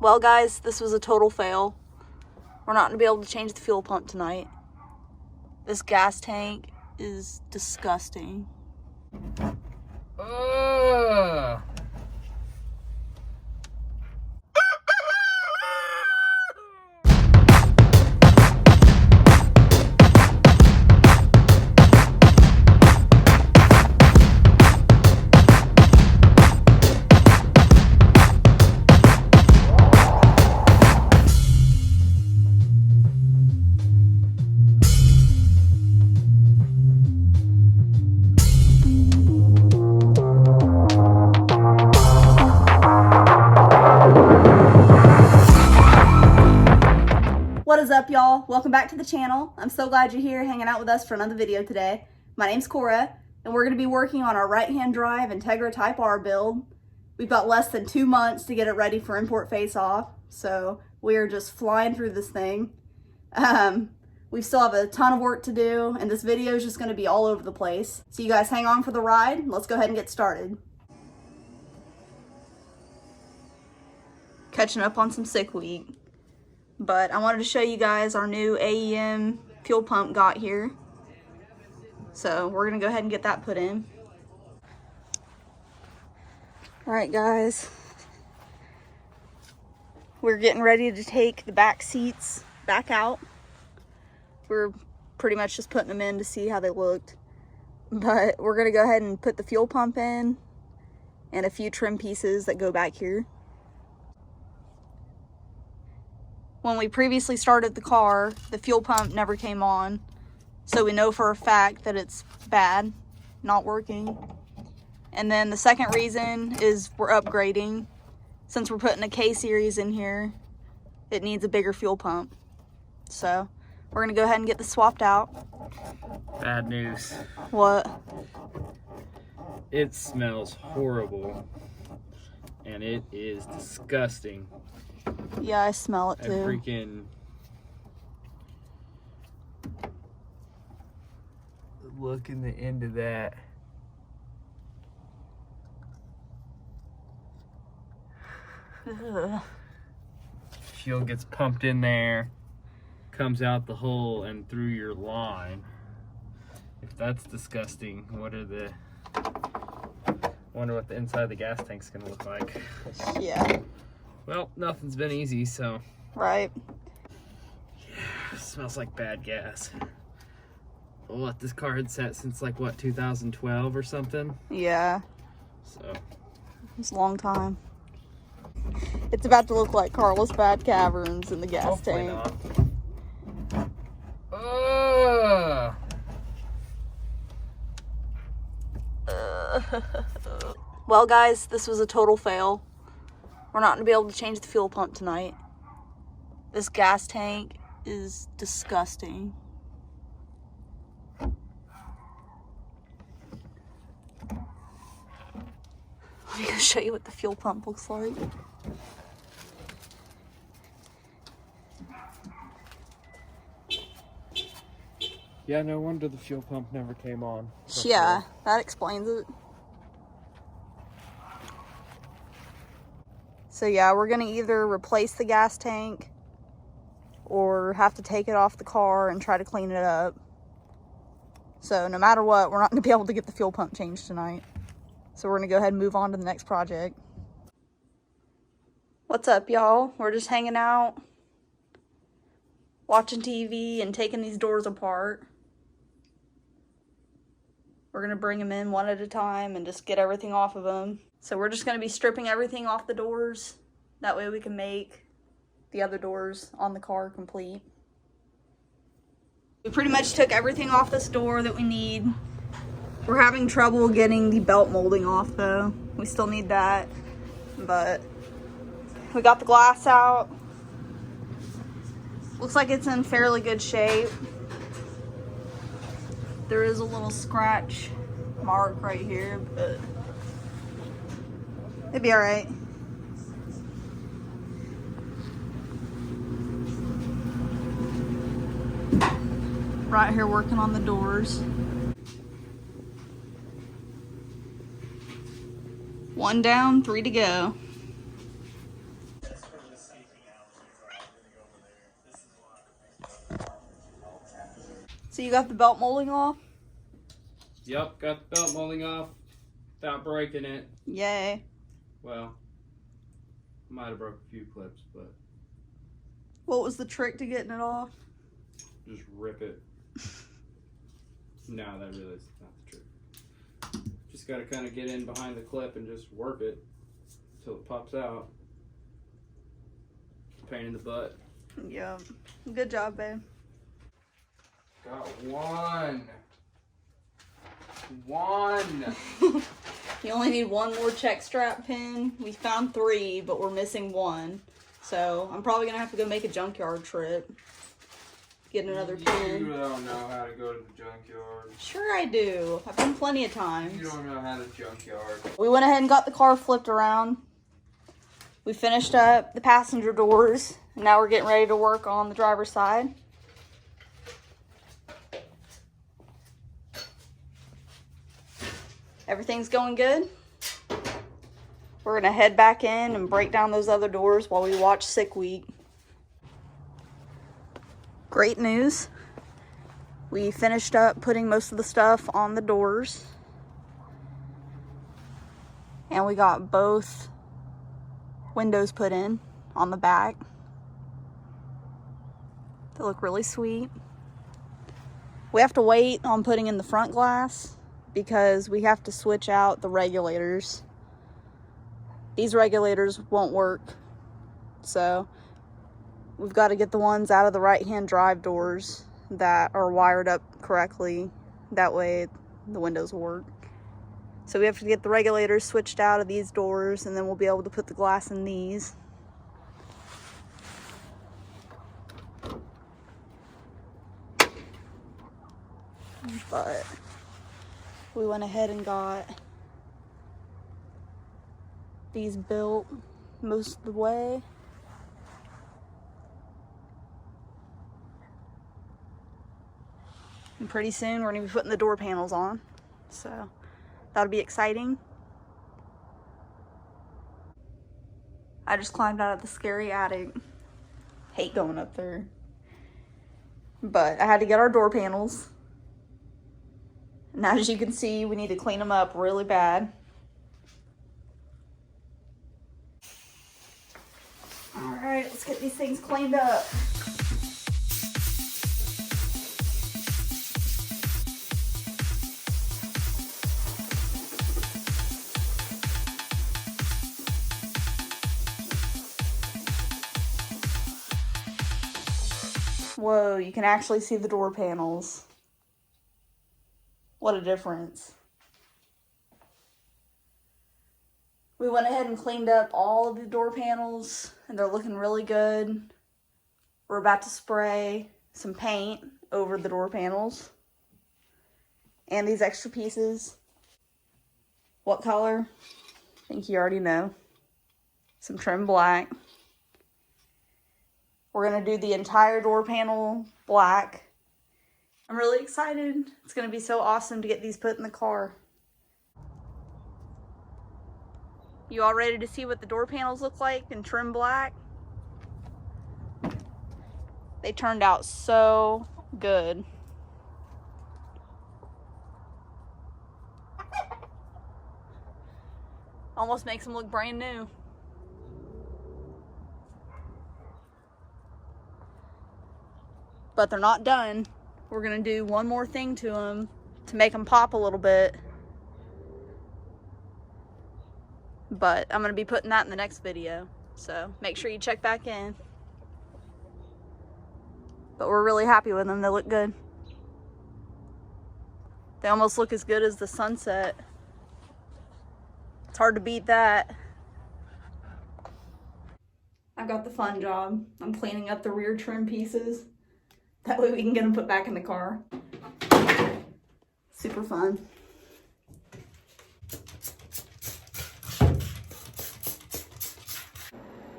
Well guys, this was a total fail. We're not gonna be able to change the fuel pump tonight. This gas tank is disgusting. What is up, y'all? Welcome back to the channel. I'm so glad you're here hanging out with us for another video today. My name's Cora, and we're going to be working on our right-hand drive Integra Type R build. We've got less than 2 months to get it ready for import face-off, so we are just flying through this thing. We still have a ton of work to do, and this video is just going to be all over the place. So you guys hang on for the ride. Let's go ahead and get started. Catching up on some sick week. But I wanted to show you guys our new Aem Fuel Pump got here. So we're gonna go ahead and get that put in. All right, guys. We're getting ready to take the back seats back out. We're pretty much just putting them in to see how they looked. But we're gonna go ahead and put the fuel pump in and a few trim pieces that go back here. When we previously started the car, the fuel pump never came on. So we know for a fact that it's bad, not working. And then the second reason is we're upgrading. Since we're putting a K-series in here, it needs a bigger fuel pump. So we're gonna go ahead and get this swapped out. Bad news. What? It smells horrible. And it is disgusting. Yeah, I smell it too. Freaking look in the end of that. Ugh. Fuel gets pumped in there, comes out the hole and through your line. If that's disgusting, wonder what the inside of the gas tank's gonna look like. Yeah. Well, nothing's been easy, so. Right. Yeah, smells like bad gas. Well, this car had sat since like what, 2012 or something? Yeah. So. It's a long time. It's about to look like Carlos Bad Caverns in the gas Hopefully tank. Not. Well guys, this was a total fail. We're not gonna be able to change the fuel pump tonight. This gas tank is disgusting. Let me go show you what the fuel pump looks like. Yeah, no wonder the fuel pump never came on. Yeah, that explains it. So yeah, we're gonna either replace the gas tank or have to take it off the car and try to clean it up. So no matter what, we're not gonna be able to get the fuel pump changed tonight. So we're gonna go ahead and move on to the next project. What's up, y'all? We're just hanging out, watching TV and taking these doors apart. We're gonna bring them in one at a time and just get everything off of them. So we're just gonna be stripping everything off the doors. That way we can make the other doors on the car complete. We pretty much took everything off this door that we need. We're having trouble getting the belt molding off though. We still need that, but we got the glass out. Looks like it's in fairly good shape. There is a little scratch mark right here, but it'd be all right. Right here working on the doors. One down, 3 to go. So you got the belt molding off? Yep, got the belt molding off without breaking it. Yay. Well, might have broke a few clips, but... What was the trick to getting it off? Just rip it. No, that really is not the trick. Just gotta kind of get in behind the clip and just work it until it pops out. Pain in the butt. Yeah. Good job, babe. Got one. One. You only need one more check strap pin. We found 3, but we're missing 1. So I'm probably gonna have to go make a junkyard trip. Get another pin. You don't know how to go to the junkyard. Sure I do. I've been plenty of times. You don't know how to junkyard. We went ahead and got the car flipped around. We finished up the passenger doors. And now we're getting ready to work on the driver's side. Everything's going good. We're gonna head back in and break down those other doors while we watch Sick Week. Great news. We finished up putting most of the stuff on the doors. And we got both windows put in on the back. They look really sweet. We have to wait on putting in the front glass because we have to switch out the regulators. These regulators won't work, so we've got to get the ones out of the right-hand drive doors that are wired up correctly. That way the windows will work. So we have to get the regulators switched out of these doors, and then we'll be able to put the glass in these. But we went ahead and got these built most of the way. And pretty soon we're gonna be putting the door panels on. So that'll be exciting. I just climbed out of the scary attic. Hate going up there. But I had to get our door panels. Now, as you can see, we need to clean them up really bad. All right, let's get these things cleaned up. Whoa, you can actually see the door panels. What a difference. We went ahead and cleaned up all of the door panels, and they're looking really good. We're about to spray some paint over the door panels and these extra pieces. What color? I think you already know. Some trim black. We're gonna do the entire door panel black. I'm really excited. It's gonna be so awesome to get these put in the car. You all ready to see what the door panels look like in trim black? They turned out so good. Almost makes them look brand new. But they're not done. We're gonna do one more thing to them to make them pop a little bit. But I'm gonna be putting that in the next video. So make sure you check back in. But we're really happy with them. They look good. They almost look as good as the sunset. It's hard to beat that. I've got the fun job. I'm cleaning up the rear trim pieces. That way we can get them put back in the car. Super fun.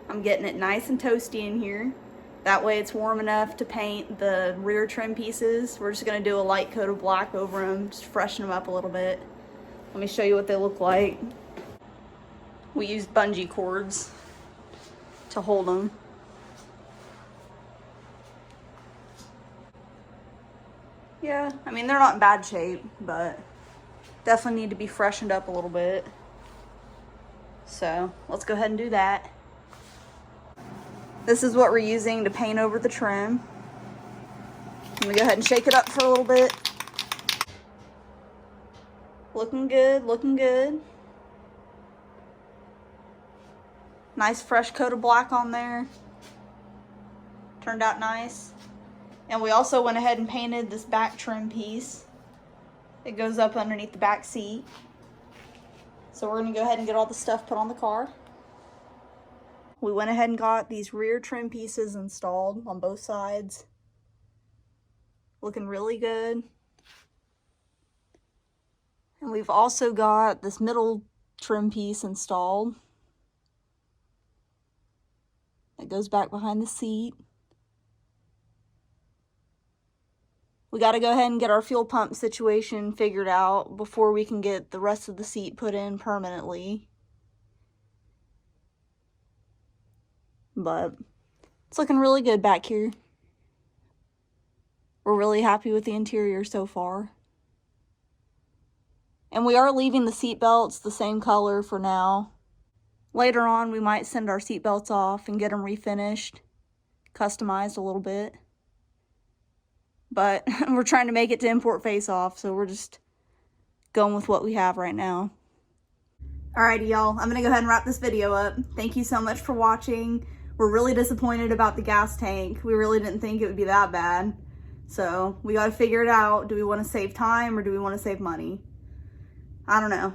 I'm getting it nice and toasty in here. That way it's warm enough to paint the rear trim pieces. We're just gonna do a light coat of black over them, just freshen them up a little bit. Let me show you what they look like. We used bungee cords to hold them. Yeah, I mean, they're not in bad shape, but definitely need to be freshened up a little bit. So let's go ahead and do that. This is what we're using to paint over the trim. Let me go ahead and shake it up for a little bit. Looking good, looking good. Nice fresh coat of black on there. Turned out nice. And we also went ahead and painted this back trim piece. It goes up underneath the back seat. So we're gonna go ahead and get all the stuff put on the car. We went ahead and got these rear trim pieces installed on both sides. Looking really good. And we've also got this middle trim piece installed. That goes back behind the seat. We got to go ahead and get our fuel pump situation figured out before we can get the rest of the seat put in permanently. But it's looking really good back here. We're really happy with the interior so far. And we are leaving the seat belts the same color for now. Later on, we might send our seat belts off and get them refinished, customized a little bit. But we're trying to make it to import face-off, so we're just going with what we have right now. Alrighty, y'all. I'm going to go ahead and wrap this video up. Thank you so much for watching. We're really disappointed about the gas tank. We really didn't think it would be that bad. So we got to figure it out. Do we want to save time or do we want to save money? I don't know.